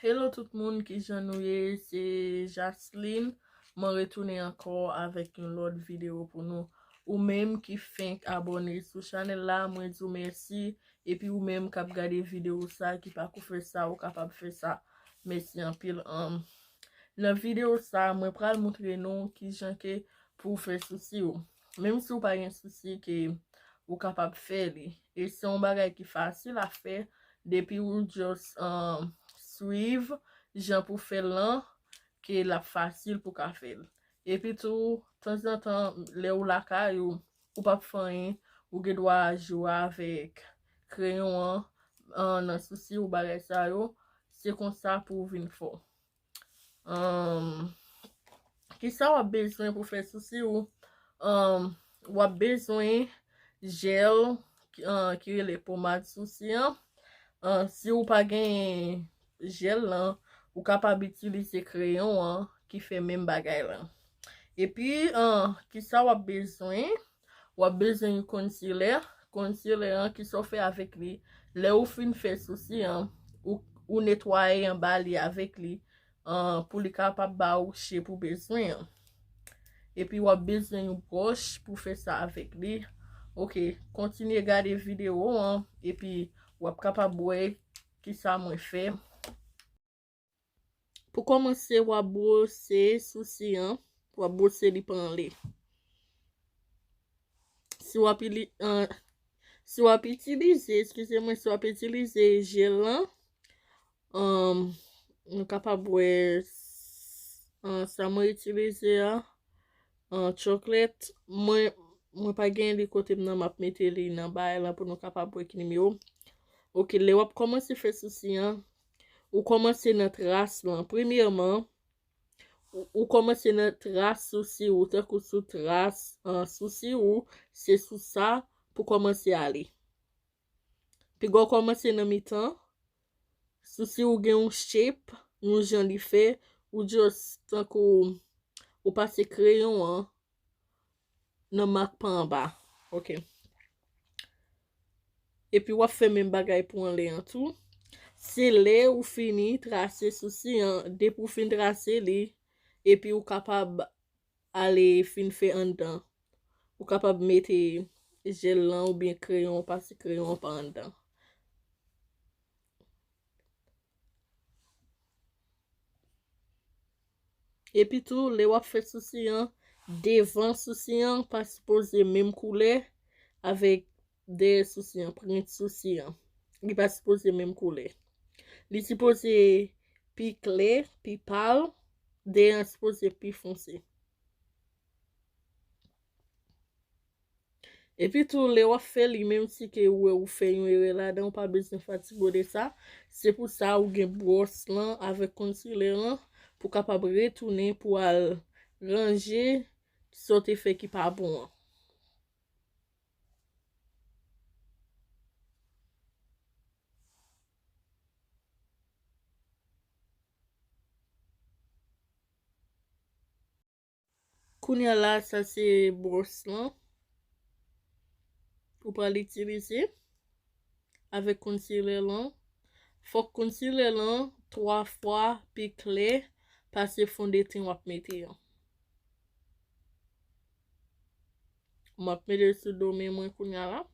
Hello tout le monde qui j'ennuie, c'est Jasline. M'en retourne encore avec une autre vidéo pour nous. Ou même qui fait abonner sur channel là, moi dis merci. Et puis ou même qui a regardé vidéo ça, qui pas faire ça ou capable faire ça. Merci en pile. Dans vidéo ça, moi pral montrer nous qui j'en que pour faire souci ou. Même si ou pas un souci que ou capable faire li. Et c'est un bagage qui facile à faire depuis ou just suivre jan pour faire lan que la facile pour ka faire. Et puis tout temps en temps les ou la ka ou pas faire ou ge doit jouer avec crayon en souci ou bagage ça yo, c'est comme ça pour vin fort. Ki sa wap bezwen pour faire souci ou wap bezwen gel qui est les pommades souci an. Si ou pa gen gel lan, ou kapab utiliser crayon an, qui fait même bagay lan. Et puis, ki sa wap bezwen yon concealer. Concealer an ki so fait avec li. Le ou fin fait souci an, ou netwaye an bali avec li. Pour li kapab ba ou che pour bezwen an. Et puis, wap bezwen yon broche pour faire ça avec li. Ok, continue regarder vidéo an. Et puis, wap kapab wè ki sa mwen fè. Pour commencer, wap brosser souci an. Wap brosser li pan li. Si wap utiliser gel lan, nou kapab wè sa mwen utilize chocolate. Mwen pa gen li kote nan map mette li nan bay lan pour nou kapab wè ki numéro. Ok, le wap commencer faire souci an. Ou commencer notre race lan. Premièrement, ou commencer notre race souci ou tant que sous trace souci ou c'est sous ça pour commencer à aller. Puis go commencer dans mi-temps. Souci ou gen un shape, nou jan li fait ou just tant que ou passe crayon nan marque pa en bas. OK. Et puis ou fait même bagay pour en les en tout. C'est là ou fini tracer souci dès pour fin tracer li et puis ou capable aller fin fait en dedans. Ou capable mettre gel lan ou bien crayon passer crayon pa en dedans. Et puis tout les wap fait souci devant souci pas supposé même couleur avec des souci print souci il pas supposé même couleur. Li supposé pi clair, pi pâle, des supposé pi foncé. Et puis tout les wap fait li même si que ou fait yon erreur là-dedans, pas besoin fatigue de ça. C'est pour ça ou gen brosse lan avec concealer lan pour capable retourner pour ranger sorte effet qui pas bon. Kounya là ça c'est brosse lan. Ou pas l'utiliser avec concealer lan. Faut concealer lan 3 fois puis clair passer fond de teint wap mette yon. M'a mette sur domaine moins kounya là.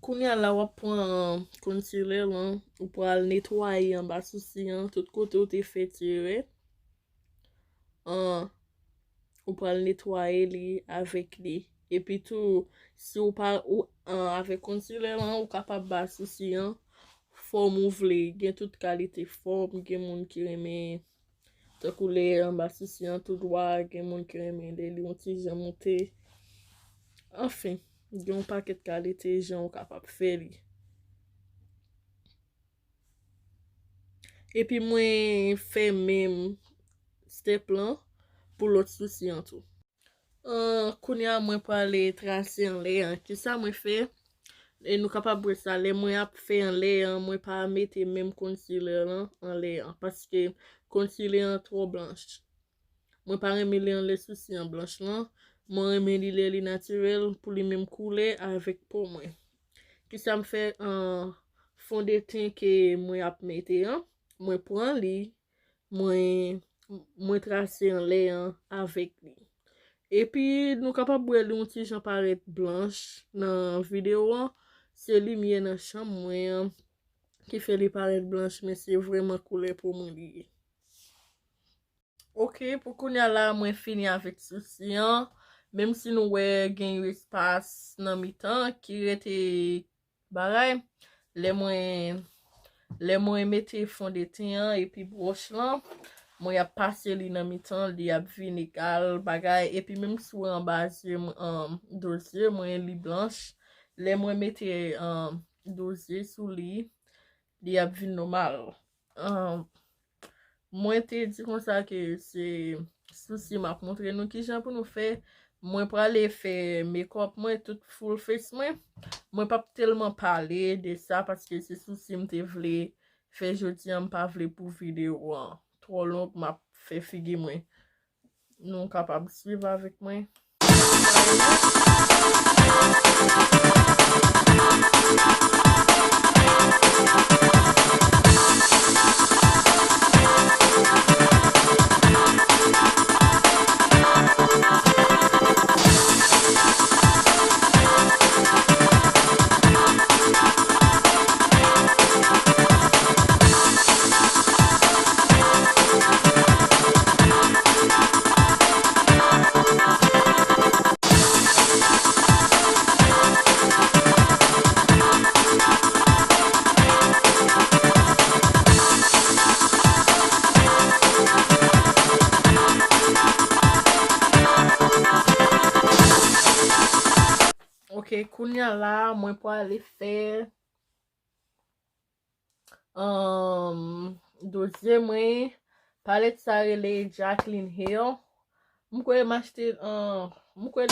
Kounya la wap prend concealer lan ou pour nettoyer en bas souci tout côté ou te fait tirer. Ou pour nettoyer li avec li. Et puis tout si ou pas ou avec concealer lan ou capable bas souci forme ou vle, gen toute qualité forme, gen moun ki reme te koule en bas souci tout droit, gen moun ki reme de li on ti jan monte. Enfin, gen un paquet de qualité jan ou capable faire li. Et puis moi fait même step lan pour l'autre souci en tout. Kounya mwen pa ale tracer en le ki sa mwen fait et nous capable ça les moi a fait en le moi pas mettre même concealer en le parce que concealer trop blanche. Moi pas remettre en le souci en blanche là Mwen reme li naturel pou li même koule avec pou mwen. Ki sa me fait fond de teint que mwen ap mette an, mwen pran li, mwen trase an lè an avec li. Et puis nou kapab bwe li un ti jan paret blanche nan video an, se li miye nan chan mwen qui fait li paret blanche, mais c'est vraiment koule pou mwen li. Ok, pour kounya la mwen fini avec souci an, même si nou we gen yon espace nan mi tan ki rete baray, le mwen mette fond de teint an et puis broche lan, mwen ap pase li nan mi tan, li ap vin egal bagay, et puis même sou an base dosye mwen li blanche, le mwen mette dosye sou li ap vin normal. Mwen te di kon sa ke se souci map montre nou ki jan pou nou fe. Mwen prale fe make-up mwen tout full face mwen. Mwen pa telman pale de sa paske se souci mte vle fe jodi an pa vle pou video an. Tro long map fe figi mwen. Nou kapab suiv avik mwen. Ok, kounya la mwen pou ale fe dosye mwen palet sa rele Jaclyn Hill. Mwen kwe m'achete mwen kwe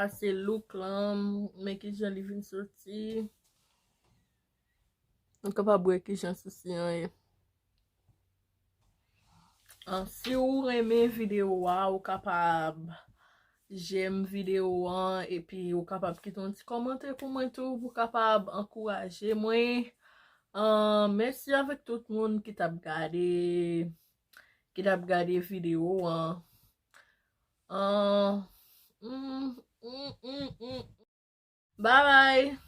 sa se look lan, men ki jan li vin sorti. Mwen kapab bwe ki jan souci an ye. Si ou reme video ou kapab j'aime vidéo et puis ou capable quitter un petit commentaire pour moi tout pour capable encourager moi. Merci avec tout le monde qui t'a regardé vidéo. Uh, mm, mm, mm, mm. Bye bye.